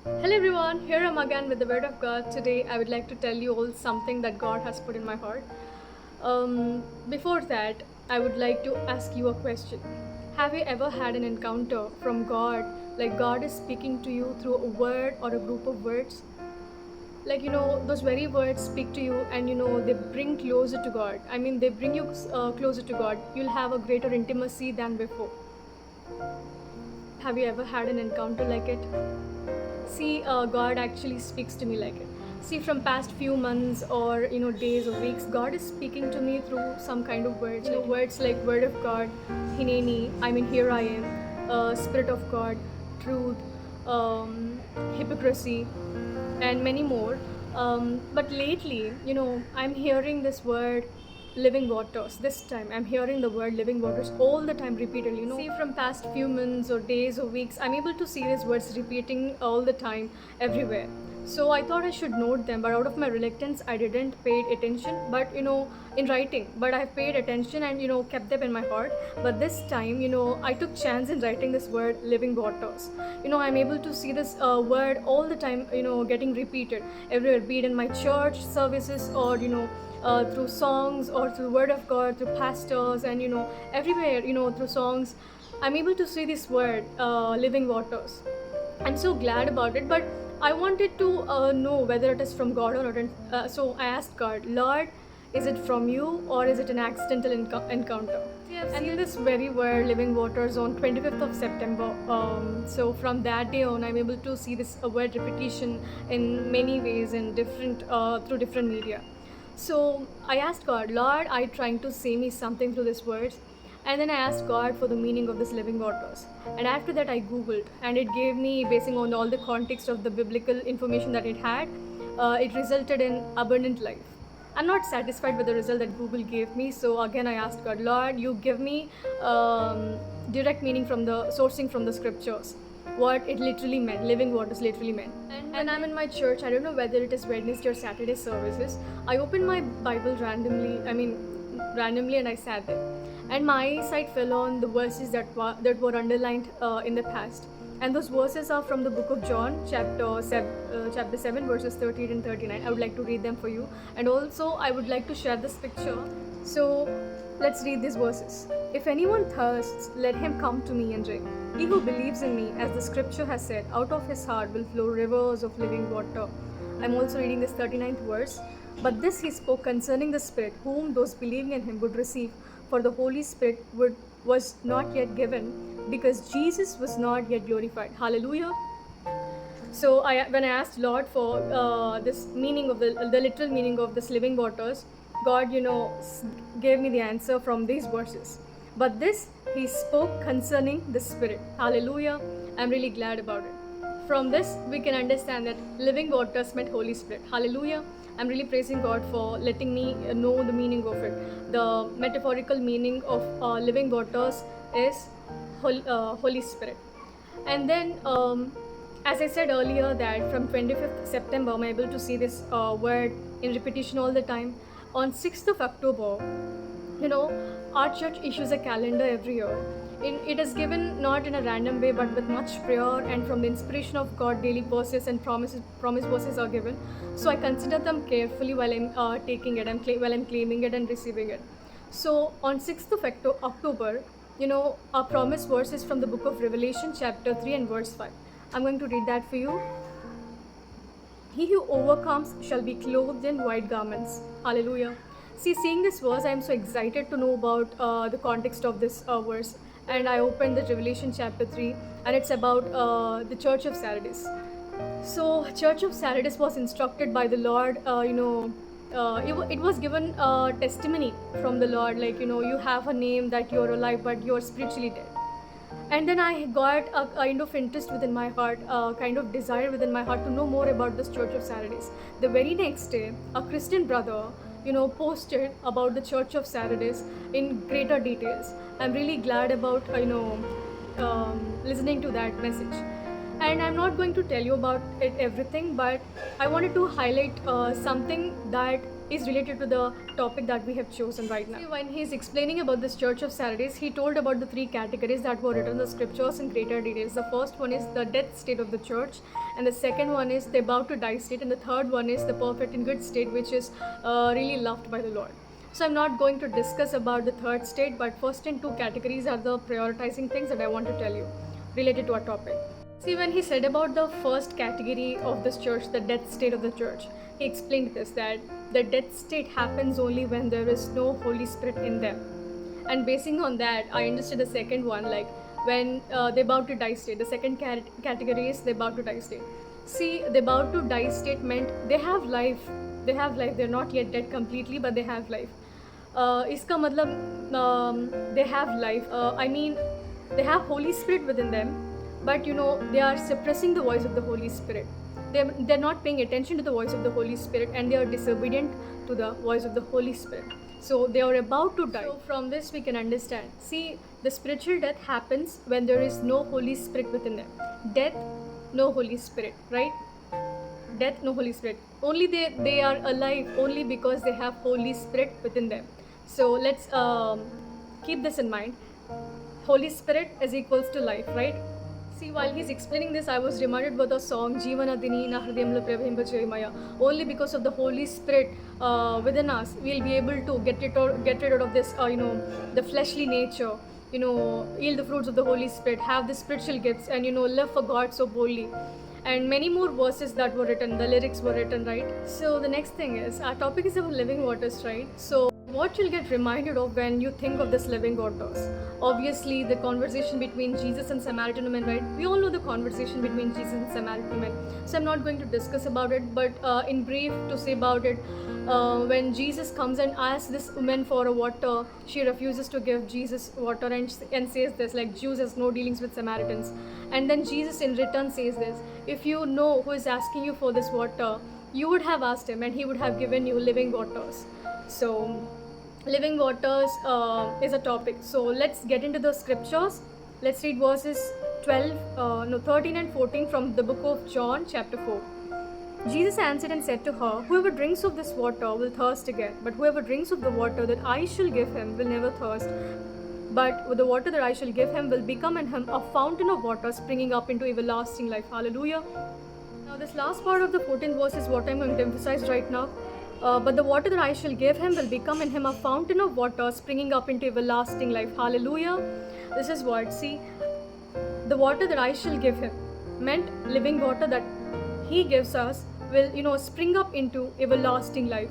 Hello everyone, here I'm again with the Word of God. Today I would like to tell you all something that God has put in my heart. Before that, I would like to ask you a question. Have you ever had an encounter from God, like God is speaking to you through a word or a group of words? Those very words speak to you and they bring closer to God. I mean, they bring you closer to God. You'll have a greater intimacy than before. Have you ever had an encounter like it? See, God actually speaks to me like it. See, from past few months or days or weeks, God is speaking to me through some kind of words. Words like Word of God, Hineni. I mean, here I am, Spirit of God, truth, hypocrisy, and many more. But lately, I'm hearing this word living waters. This time I'm hearing the word living waters all the time repeatedly. See, from past few months or days or weeks, I'm able to see these words repeating all the time everywhere. So I thought I should note them, but out of my reluctance, I didn't pay attention. But in writing, but I've paid attention and kept them in my heart. But this time, I took chance in writing this word living waters. I'm able to see this word all the time, getting repeated everywhere, be it in my church services or through songs or through Word of God, through pastors, and everywhere, through songs. I'm able to see this word, living waters. I'm so glad about it, but I wanted to know whether it is from God or not. So I asked God, Lord, is it from you or is it an accidental encounter? And in this very word, living waters, on 25th of September. So from that day on, I'm able to see this word repetition in many ways in different through different media. So I asked God, Lord, I trying to say me something through these words. And then I asked God for the meaning of this living waters. And after that, I Googled, and it gave me, basing on all the context of the biblical information that it had, it resulted in abundant life. I'm not satisfied with the result that Google gave me, so again I asked God, Lord, you give me direct meaning from the sourcing from the scriptures, what it literally meant, living waters literally meant. And when I'm in my church, I don't know whether it is Wednesday or Saturday services, I opened my Bible randomly, and I sat there. And my sight fell on the verses that were underlined in the past. And those verses are from the book of John, chapter 7, verses 13 and 39. I would like to read them for you. And also, I would like to share this picture. So, let's read these verses. If anyone thirsts, let him come to me and drink. He who believes in me, as the scripture has said, out of his heart will flow rivers of living water. I'm also reading this 39th verse. But this he spoke concerning the Spirit, whom those believing in him would receive, for the Holy Spirit was not yet given, because Jesus was not yet glorified. Hallelujah. So when I asked Lord for this meaning of the literal meaning of this living waters, God, gave me the answer from these verses. But this he spoke concerning the Spirit. Hallelujah. I'm really glad about it. From this, we can understand that living waters meant Holy Spirit. Hallelujah. I'm really praising God for letting me know the meaning of it. The metaphorical meaning of living waters is Holy Spirit. And then, as I said earlier, that from 25th September, I'm able to see this word in repetition all the time. On 6th of October, our church issues a calendar every year. It is given not in a random way, but with much prayer, and from the inspiration of God, daily verses and promise verses are given. So I consider them carefully while I'm taking it, while I'm claiming it and receiving it. So on 6th of October, our promise verse is from the book of Revelation, chapter 3 and verse 5. I'm going to read that for you. He who overcomes shall be clothed in white garments. Hallelujah. See, seeing this verse, I am so excited to know about the context of this verse. And I opened the Revelation chapter 3, and it's about the Church of Sardis. So, Church of Sardis was instructed by the Lord, it was given a testimony from the Lord, like, you have a name that you're alive, but you're spiritually dead. And then I got a kind of interest within my heart, a kind of desire within my heart to know more about this Church of Sardis. The very next day, a Christian brother, posted about the Church of Sardis in greater details. I'm really glad about, listening to that message. And I'm not going to tell you about it everything, but I wanted to highlight something that is related to the topic that we have chosen right now. When he's explaining about this Church of Saturdays, he told about the three categories that were written in the scriptures in greater details. The first one is the death state of the church, and the second one is the about to die state, and the third one is the perfect and good state, which is really loved by the Lord. So I'm not going to discuss about the third state, but first and two categories are the prioritizing things that I want to tell you related to our topic. See, when he said about the first category of this church, the death state of the church, he explained this, that the death state happens only when there is no Holy Spirit in them. And basing on that, I understood the second one, like when they about to die state. The second category is the about to die state. See, the about to die state meant they have life. They have life. They're not yet dead completely, but they have life. इसका मतलब they have life. I mean, they have Holy Spirit within them, but they are suppressing the voice of the Holy Spirit. They're not paying attention to the voice of the Holy Spirit, and they are disobedient to the voice of the Holy Spirit. So they are about to die. So from this we can understand. See, the spiritual death happens when there is no Holy Spirit within them. Death, no Holy Spirit, right? Death, no Holy Spirit. Only they are alive only because they have Holy Spirit within them. So let's keep this in mind. Holy Spirit is equals to life, right? See, while he's explaining this, I was reminded about the song Jeevanadini na Hridayamlo Prabhimba Jayamaya. Only because of the Holy Spirit within us, we'll be able to get rid of this, the fleshly nature. Yield the fruits of the Holy Spirit, have the spiritual gifts, and live for God so boldly. And many more verses that were written, the lyrics were written, right? So the next thing is, our topic is about living waters, right? So what you'll get reminded of when you think of this living waters? Obviously, the conversation between Jesus and Samaritan woman, right? We all know the conversation between Jesus and Samaritan woman. So I'm not going to discuss about it, but in brief to say about it, when Jesus comes and asks this woman for a water, she refuses to give Jesus water and says this, like, Jews has no dealings with Samaritans. And then Jesus in return says this, if you know who is asking you for this water, you would have asked him and he would have given you living waters. So living waters is a topic. So let's get into the scriptures. Let's read verses 13 and 14 from the book of John chapter 4. Jesus answered and said to her, whoever drinks of this water will thirst again, but whoever drinks of the water that I shall give him will never thirst. But with the water that I shall give him will become in him a fountain of water springing up into everlasting life. Hallelujah. Now this last part of the 14th verse is what I'm going to emphasize right now. But the water that I shall give him will become in him a fountain of water springing up into everlasting life. Hallelujah. This is what, see, the water that I shall give him meant living water that he gives us will, spring up into everlasting life.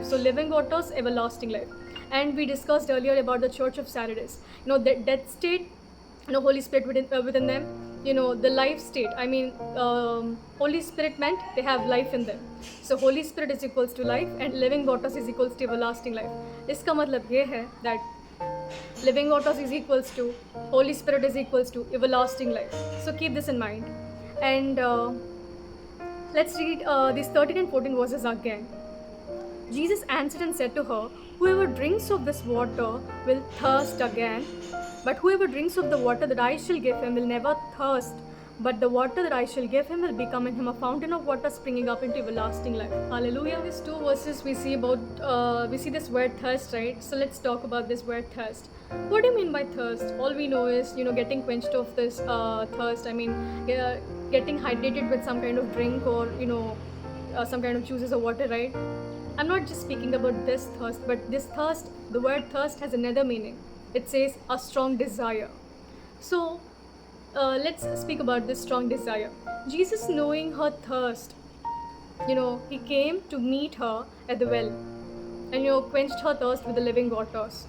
So living waters, everlasting life. And we discussed earlier about the Church of Saturdays. The death state, Holy Spirit within them. The life state. I mean, Holy Spirit meant they have life in them. So Holy Spirit is equals to life, and living waters is equals to everlasting life. इसका मतलब ये है that living waters is equals to Holy Spirit is equals to everlasting life. So keep this in mind. And let's read these 13 and 14 verses again. Jesus answered and said to her, whoever drinks of this water will thirst again, but whoever drinks of the water that I shall give him will never thirst. But the water that I shall give him will become in him a fountain of water springing up into everlasting life. Hallelujah. These two verses we see this word thirst, right? So let's talk about this word thirst. What do you mean by thirst? All we know is, getting quenched of this thirst. I mean, getting hydrated with some kind of drink or, some kind of juices or water, right? I'm not just speaking about this thirst, but this thirst, the word thirst has another meaning. It says a strong desire. So let's speak about this strong desire. Jesus, knowing her thirst, he came to meet her at the well and quenched her thirst with the living waters.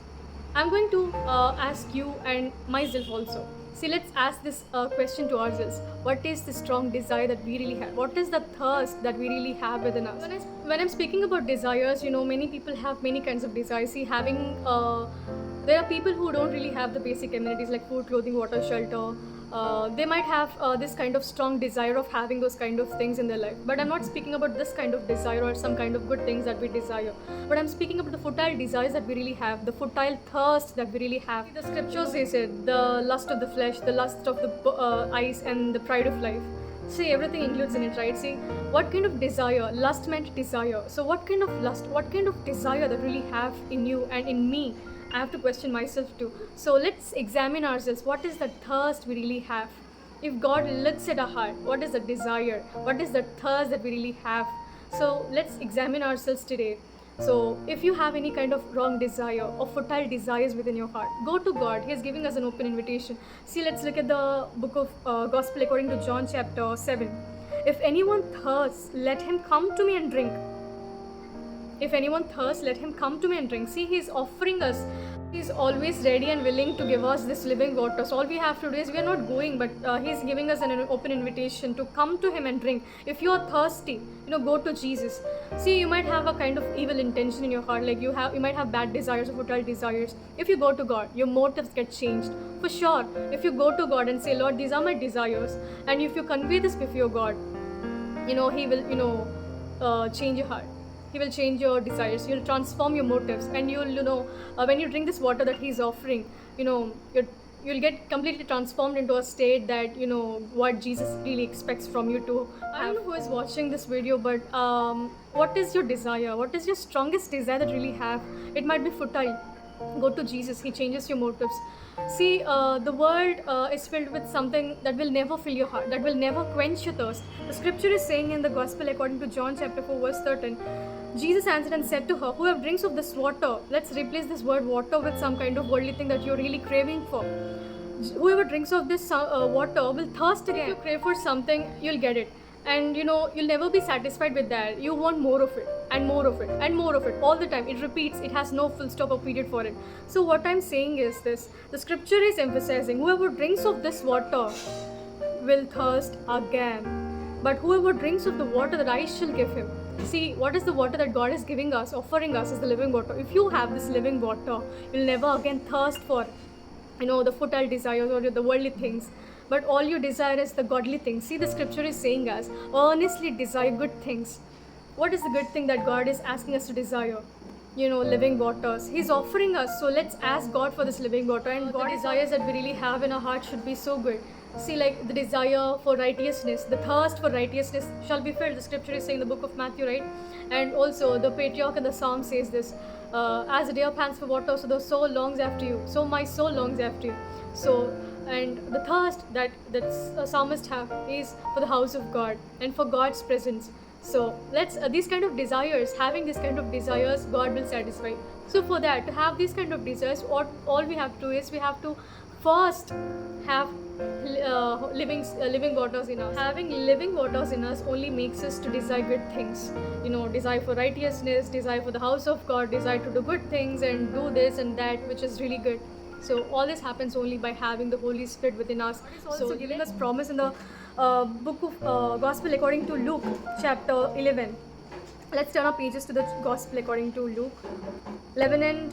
I'm going to ask you and myself also. See, let's ask this question to ourselves. What is the strong desire that we really have? What is the thirst that we really have within us? When I'm speaking about desires, many people have many kinds of desires. See, there are people who don't really have the basic amenities like food, clothing, water, shelter. They might have this kind of strong desire of having those kind of things in their life. But I'm not speaking about this kind of desire or some kind of good things that we desire. But I'm speaking about the futile desires that we really have, the futile thirst that we really have. The scriptures says it, the lust of the flesh, the lust of the eyes, and the pride of life. See, everything includes in it, right? See, what kind of desire? Lust meant desire. So, what kind of lust? What kind of desire that really have in you and in me? I have to question myself too. So, let's examine ourselves. What is the thirst we really have? If God looks at our heart, what is the desire? What is the thirst that we really have? So, let's examine ourselves today. So, if you have any kind of wrong desire or fertile desires within your heart, go to God. He is giving us an open invitation. See, let's look at the book of Gospel according to John chapter 7. If anyone thirsts, let him come to me and drink. If anyone thirsts, let him come to me and drink. See, he's offering us. He's always ready and willing to give us this living water. So all we have to do is, we are not going, but he's giving us an open invitation to come to him and drink. If you are thirsty, go to Jesus. See, you might have a kind of evil intention in your heart, like you might have bad desires or fertile desires. If you go to God, your motives get changed. For sure, if you go to God and say, Lord, these are my desires, and if you convey this before God, he will, change your heart. He will change your desires. You'll transform your motives, and when you drink this water that he's offering, you'll get completely transformed into a state that what Jesus really expects from you to have. I don't know who is watching this video, but what is your desire? What is your strongest desire that you really have? It might be futile. Go to Jesus. He changes your motives. See, the world is filled with something that will never fill your heart, that will never quench your thirst. The scripture is saying in the Gospel according to John chapter 4 verse 13, Jesus answered and said to her, whoever drinks of this water, let's replace this word water with some kind of worldly thing that you're really craving for. Whoever drinks of this water will thirst again. If you crave for something, you'll get it. And you'll never be satisfied with that. You want more of it, and more of it, and more of it, all the time. It repeats. It has no full stop or period for it. So what I'm saying is this: the scripture is emphasizing, whoever drinks of this water will thirst again. But whoever drinks of the water that I shall give him. See, what is the water that God is giving us, offering us, is the living water. If you have this living water, you'll never again thirst for the futile desires or the worldly things, but all you desire is the godly things. See, the scripture is saying us, earnestly desire good things. What is the good thing that God is asking us to desire? Living waters. He's offering us. So let's ask God for this living water. And God desires that we really have in our heart should be so good. See, like the desire for righteousness, the thirst for righteousness shall be filled. The scripture is saying in the book of Matthew, right? And also the patriarch in the psalm says this, as the deer pants for water, so the soul longs after you. So my soul longs after you. So, and the thirst that a psalmist have is for the house of God and for God's presence. So let's these kind of desires, having these kind of desires, God will satisfy. So for that, to have these kind of desires, all we have to do is we have to first have living waters in us. Having living waters in us only makes us to desire good things. Desire for righteousness, desire for the house of God, desire to do good things and do this and that, which is really good. So all this happens only by having the Holy Spirit within us. So giving us promise in the book of Gospel according to Luke chapter 11. Let's turn our pages to the Gospel according to Luke 11 and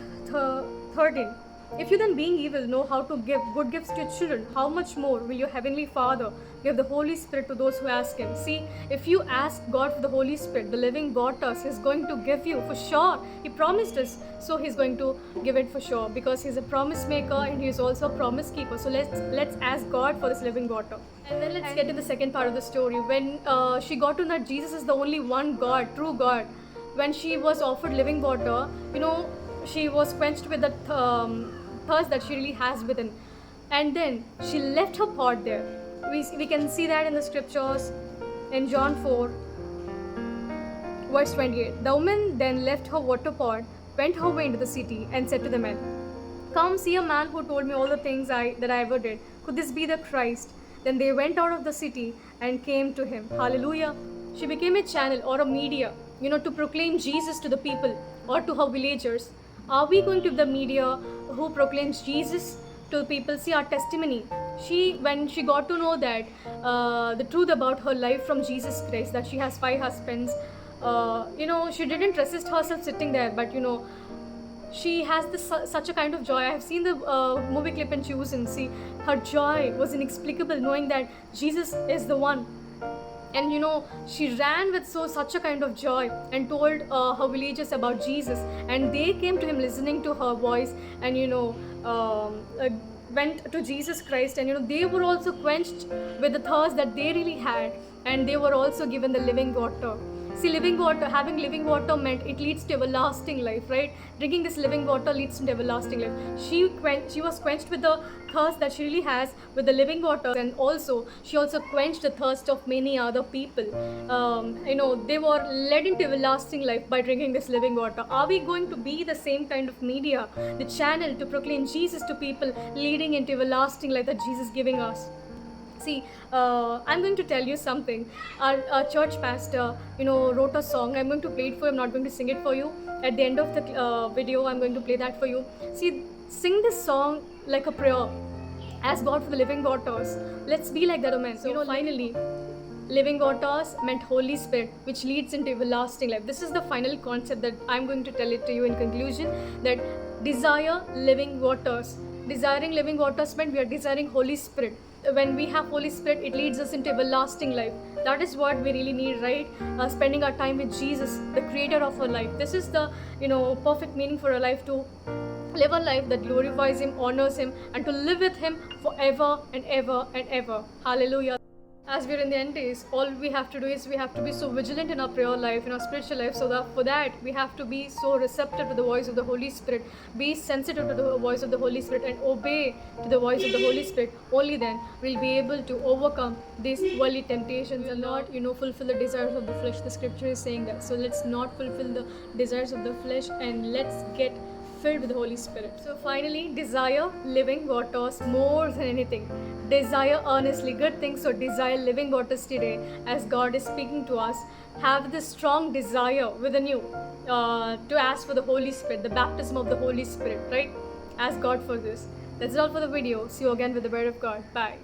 13. If you then, being evil, know how to give good gifts to your children, how much more will your heavenly Father give the Holy Spirit to those who ask him? See, if you ask God for the Holy Spirit, the living waters, he's going to give you for sure. He promised us, so he's going to give it for sure, because he's a promise maker and he's also a promise keeper. So let's ask God for this living water. And then let's get to the second part of the story. When she got to know that Jesus is the only one God, true God, when she was offered living water, she was quenched with that thirst that she really has within, and then she left her pot there. We can see that in the scriptures in John 4 verse 28. The woman then left her water pot, went her way into the city, and said to the men, come see a man who told me all the things that I ever did. Could this be the Christ? Then they went out of the city and came to him. Hallelujah. She became a channel or a media, to proclaim Jesus to the people or to her villagers. Are we going to be the media who proclaims Jesus to the people? See, our testimony. When she got to know that the truth about her life from Jesus Christ, that she has 5 husbands, she didn't resist herself sitting there, but she has such a kind of joy. I have seen the movie clip in Chosen. See, her joy was inexplicable, knowing that Jesus is the one. And she ran with such a kind of joy and told her villagers about Jesus, and they came to him listening to her voice, and went to Jesus Christ, and they were also quenched with the thirst that they really had, and they were also given the living water. See, living water, having living water meant it leads to everlasting life, right? Drinking this living water leads to everlasting life. She was quenched with the thirst that she really has with the living water, and also she also quenched the thirst of many other people. They were led into everlasting life by drinking this living water. Are we going to be the same kind of media, the channel to proclaim Jesus to people, leading into everlasting life that Jesus is giving us? See, I'm going to tell you something. Our church pastor, wrote a song. I'm going to play it for you. I'm not going to sing it for you. At the end of the video, I'm going to play that for you. See, sing this song like a prayer. Ask God for the living waters. Let's be like that, man. So, finally, living waters meant Holy Spirit, which leads into everlasting life. This is the final concept that I'm going to tell it to you in conclusion, that desire living waters. Desiring living waters meant we are desiring Holy Spirit. When we have Holy Spirit, it leads us into everlasting life. That is what we really need, right? Spending our time with Jesus, the creator of our life. This is the perfect meaning for a life, to live a life that glorifies Him, honors Him, and to live with Him forever and ever and ever. Hallelujah. As we're in the end days, all we have to do is we have to be so vigilant in our prayer life, in our spiritual life, so that for that we have to be so receptive to the voice of the Holy Spirit, be sensitive to the voice of the Holy Spirit, and obey to the voice of the Holy Spirit. Only then we'll be able to overcome these worldly temptations and not fulfill the desires of the flesh. The scripture is saying that. So let's not fulfill the desires of the flesh, and let's get filled with the Holy Spirit. So finally, desire living waters more than anything. Desire earnestly good things. So desire living waters today, as God is speaking to us. Have this strong desire within you to ask for the Holy Spirit, the baptism of the Holy Spirit, right? Ask God for this. That's all for the video. See you again with the Word of God. Bye.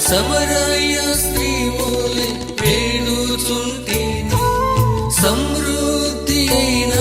సమరయ స్త్రీమూలి వేడుచుంటిని సమృద్ధి అయిన